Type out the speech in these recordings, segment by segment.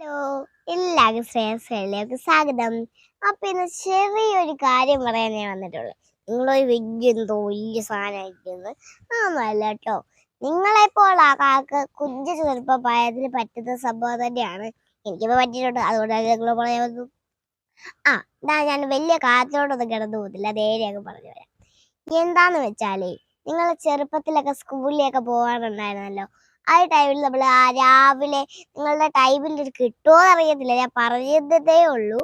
Hello, എല്ലാവർക്കും ശ്രേയസിലേക്ക് സ്വാഗതം. അപ്പൊ ഇന്ന് ചെറിയൊരു കാര്യം പറയാൻ ഞാൻ വന്നിട്ടുള്ളൂ. നിങ്ങളൊരു വലിയ സാധനമായിരിക്കുന്നത് അല്ല കേട്ടോ. നിങ്ങളെപ്പോൾ ആ കാക്ക് കുഞ്ചു ചെറുപ്പം പ്രായത്തിൽ പറ്റുന്ന സംഭവം തന്നെയാണ് എനിക്കിപ്പോ പറ്റിയിട്ടുണ്ട്. അതുകൊണ്ടാണ് നിങ്ങൾ പറയാൻ വന്നു. ഞാൻ വലിയ കാറ്റോടൊന്നും കിടന്നു പോകുന്നില്ല, നേരെ അങ്ങ് പറഞ്ഞു വരാം. എന്താന്ന് വെച്ചാലേ, നിങ്ങൾ ചെറുപ്പത്തിലൊക്കെ സ്കൂളിലൊക്കെ പോകാറുണ്ടായിരുന്നല്ലോ. ആ ടൈമിൽ നമ്മൾ രാവിലെ നിങ്ങളുടെ ടൈമിൽ കിട്ടുമോ എന്നറിയത്തില്ല, ഞാൻ പറഞ്ഞതേ ഉള്ളൂ.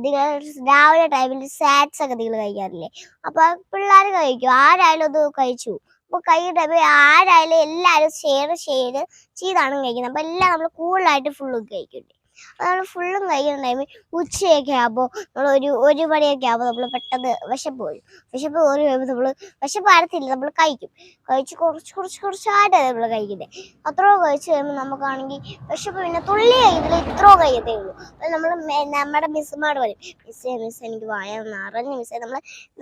നിങ്ങൾ രാവിലെ ടൈമിൽ സ്നാക്സ് ഒക്കെ നിങ്ങൾ കഴിക്കാറില്ലേ? അപ്പൊ പിള്ളേർ കഴിക്കും, ആരായാലും അത് കഴിച്ചു. അപ്പൊ കഴിക്കുന്ന ടൈമിൽ ആരായാലും എല്ലാവരും ഷെയർ ചെയ്താണ് കഴിക്കുന്നത്. അപ്പൊ എല്ലാം നമ്മൾ കൂടുതലായിട്ട് ഫുള്ളും കഴിക്കുന്നുണ്ട്. നമ്മൾ ഫുള്ളും കഴിക്കുന്ന ടൈമിൽ ഉച്ചയൊക്കെ ആകുമ്പോൾ ഒരു മണിയൊക്കെ ആകുമ്പോൾ നമ്മൾ പെട്ടെന്ന് വിശപ്പ് കയറി കഴിയുമ്പോൾ നമ്മൾ വിശപ്പ് ആരത്തില്ല, നമ്മൾ കഴിച്ച് കുറച്ചായിട്ട് നമ്മൾ കഴിക്കുന്നത്. അത്രയോ കഴിച്ച് കഴിയുമ്പോൾ നമുക്കാണെങ്കിൽ വിശപ്പ് പിന്നെ തുള്ളി കഴിയുന്നില്ല, ഇത്രയോ കഴിയത്തേ ഉള്ളൂ. നമ്മുടെ മിസ്സുമാർ പറയും, മിസ്സേ എനിക്ക് വയർ നിറഞ്ഞു മിസ്സേ.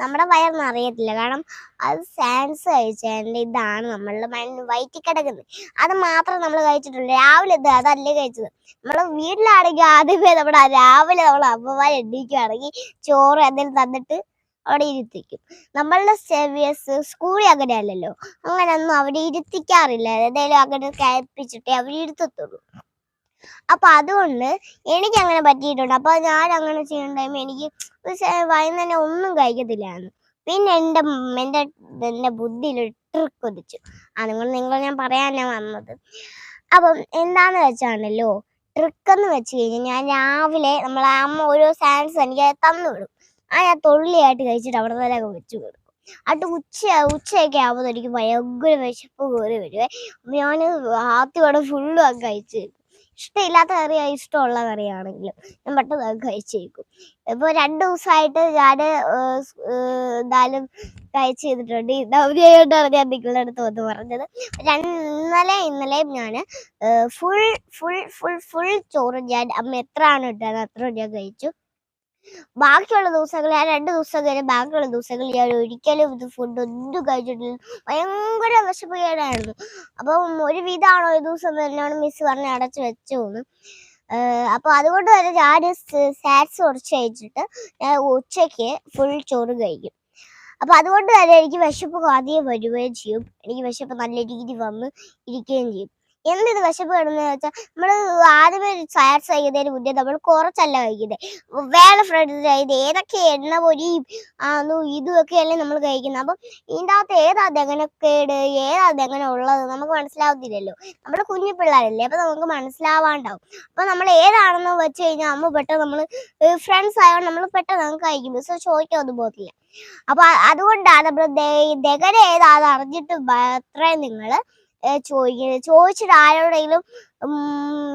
നമ്മുടെ വയർ നിറയത്തില്ല, കാരണം അത് സാൻസ് കഴിച്ചതിൻ്റെ ഇതാണ് നമ്മളുടെ വയറ്റിൽ കിടക്കുന്നത്. അത് മാത്രം നമ്മൾ കഴിച്ചിട്ടുണ്ട്. രാവിലെ അതല്ലേ കഴിച്ചത്. നമ്മളെ വീട്ടിലാണെങ്കിൽ ആദ്യമേ രാവിലെ അമ്മമാർ എണ്ണീക്കുകയാണെങ്കിൽ ചോറ് എന്തെങ്കിലും തന്നിട്ട് അവിടെ ഇരുത്തിക്കും. നമ്മളുടെ സ്കൂളിൽ അങ്ങനെയല്ലല്ലോ, അങ്ങനെയൊന്നും അവിടെ ഇരുത്തിക്കാറില്ല. എന്തെങ്കിലും അങ്ങനെ കഴിപ്പിച്ചിട്ടേ അവർ ഇരുത്തത്തുള്ളൂ. അപ്പൊ അതുകൊണ്ട് എനിക്ക് അങ്ങനെ പറ്റിയിട്ടുണ്ട്. അപ്പൊ ഞാൻ അങ്ങനെ ചെയ്യുന്ന ടൈം എനിക്ക് വൈകുന്നേരം ഒന്നും കഴിക്കത്തില്ലായിരുന്നു. പിന്നെ എൻ്റെ ബുദ്ധിയിൽ ട്രിക്ക് ഒതിച്ചു. നിങ്ങൾ ഞാൻ പറയാനാ വന്നത്. അപ്പം എന്താന്ന് വെച്ചാണല്ലോ, ട്രിക്കെന്ന് വെച്ച് കഴിഞ്ഞാൽ, ഞാൻ രാവിലെ നമ്മളെ അമ്മ ഓരോ സാൻസ് എനിക്ക് തന്നു വിടും. ഞാൻ തൊള്ളിയായിട്ട് കഴിച്ചിട്ട് അവിടെ തന്നെ വെച്ച് കൊടുക്കും. അത് ഉച്ചയൊക്കെ ആകുമ്പോൾ എനിക്ക് ഭയങ്കര വിശപ്പ് കയറി വരുവേ. ഞാൻ ആദ്യം ഫുള്ളും അങ്ങ് കഴിച്ച്. ഇഷ്ടമില്ലാത്ത കറിയാണ് ഇഷ്ടമുള്ള കറിയാണെങ്കിലും ഞാൻ പെട്ടെന്ന് അത് കഴിച്ചേക്കും. ഇപ്പോൾ 2 ദിവസമായിട്ട് ഞാൻ എന്തായാലും കഴിച്ച് ചെയ്തിട്ടുണ്ട്. ഇതാവുന്നതുകൊണ്ടാണ് ഞാൻ നിങ്ങളുടെ അടുത്ത് വന്ന് പറഞ്ഞത്. ഇന്നലെയും ഞാൻ ഫുൾ ചോറ് ഞാൻ അമ്മ എത്രയാണ് ഇട്ടത് അത്ര ഞാൻ കഴിച്ചു. ബാക്കിയുള്ള ദിവസങ്ങൾ ഞാൻ 2 ദിവസം കഴിഞ്ഞ് ബാക്കിയുള്ള ദിവസങ്ങൾ ഞാൻ ഒരിക്കലും ഇത് ഫുഡ് ഒന്നും കഴിച്ചിട്ടില്ല. ഭയങ്കര വിശപ്പുകേടായിരുന്നു. അപ്പം ഒരു ദിവസം തന്നെയാണ് മിസ് പറഞ്ഞ് അടച്ച് വെച്ചോന്ന്. അപ്പോൾ അതുകൊണ്ട് തന്നെ ഞാൻ സ്നാക്സ് കുറച്ച് കഴിച്ചിട്ട് ഞാൻ ഉച്ചയ്ക്ക് ഫുൾ ചോറ് കഴിക്കും. അപ്പം അതുകൊണ്ട് തന്നെ എനിക്ക് വിശപ്പ് ആദ്യം വരികയും ചെയ്യും. എനിക്ക് വിശപ്പ് നല്ല രീതിയിൽ വന്ന് ഇരിക്കുകയും ചെയ്യും. എന്തിത് വിശപ്പ് കിടന്ന് വെച്ചാൽ, നമ്മൾ ആദ്യമേ സ്നാക്സ് കഴിക്കുന്നതിന് മുന്നേ നമ്മൾ കുറച്ചല്ല കഴിക്കുന്നത്. വേറെ ഫ്രണ്ട്സ് കഴിക്കുന്നത് ഏതൊക്കെ എണ്ണ പൊരിയും ഇതുമൊക്കെയല്ലേ നമ്മൾ കഴിക്കുന്നത്. അപ്പം ഇതിൻ്റെ അകത്ത് ഏതാ ദഹനക്കേട്, ഏതാ ദഹനം ഉള്ളത് നമുക്ക് മനസ്സിലാവത്തില്ലല്ലോ. നമ്മൾ കുഞ്ഞു പിള്ളേരല്ലേ, അപ്പം നമുക്ക് മനസ്സിലാവാണ്ടാവും. അപ്പം നമ്മൾ ഏതാണെന്ന് വെച്ച് കഴിഞ്ഞാൽ അമ്മ പെട്ടെന്ന് നമ്മൾ ഫ്രണ്ട്സ് ആയതുകൊണ്ട് നമ്മൾ പെട്ടെന്ന് നമുക്ക് കഴിക്കും. മിസ് ചോദിക്കാനൊന്നും പോകത്തില്ല. അപ്പൊ അതുകൊണ്ടാണ് നമ്മൾ ദഹനം ഏതാണെന്ന് അറിഞ്ഞിട്ട് അത്രയും നിങ്ങൾ ചോദിച്ചിട്ട് ആരോടെങ്കിലും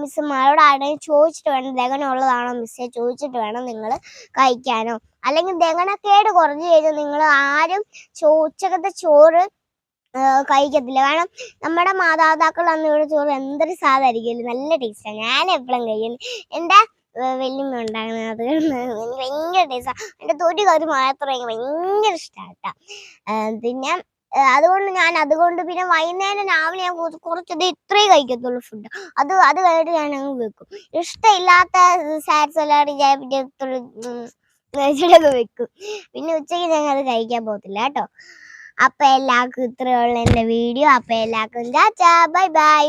മിസ്സുമാരോട് ആരുടെയും ചോദിച്ചിട്ട് വേണം, ദഹനം ഉള്ളതാണോ മിസ്സേ ചോദിച്ചിട്ട് വേണം നിങ്ങൾ കഴിക്കാനോ. അല്ലെങ്കിൽ ദഹനക്കേട് കുറഞ്ഞു കഴിഞ്ഞാൽ നിങ്ങൾ ആരും ഉച്ചക്കത്തെ ചോറ് കഴിക്കത്തില്ല. കാരണം നമ്മുടെ മാതാപിതാക്കൾ അന്നിവിടെ ചോറ് എന്തൊരു സാധനമായിരിക്കും, നല്ല ടേസ്റ്റാണ്. ഞാൻ എപ്പോഴും കഴിക്കുന്നു. എൻ്റെ വല്യമ്മ ഉണ്ടാകുന്നത് അത് എനിക്ക് ഭയങ്കര ടേസ്റ്റാണ്. എൻ്റെ തൊലി കറി മാത്രം എനിക്ക് ഭയങ്കര ഇഷ്ടമാണ് കേട്ടോ. പിന്നെ അതുകൊണ്ട് പിന്നെ വൈകുന്നേരം രാവിലെ ഞാൻ കുറച്ചത് ഇത്രയും കഴിക്കത്തുള്ളൂ ഫുഡ്. അത് കഴിഞ്ഞിട്ട് ഞാൻ അങ്ങ് വെക്കും. ഇഷ്ടമില്ലാത്ത സാറ്റ് സലാഡ് ഞാൻ പിന്നെ കഴിച്ചിട്ടൊക്കെ വെക്കും. പിന്നെ ഉച്ചയ്ക്ക് ഞങ്ങൾ അത് കഴിക്കാൻ പോകത്തില്ല കേട്ടോ. അപ്പൊ എല്ലാവർക്കും ഇത്രയുള്ള എൻ്റെ വീഡിയോ. അപ്പൊ എല്ലാവർക്കും ബൈ ബൈ.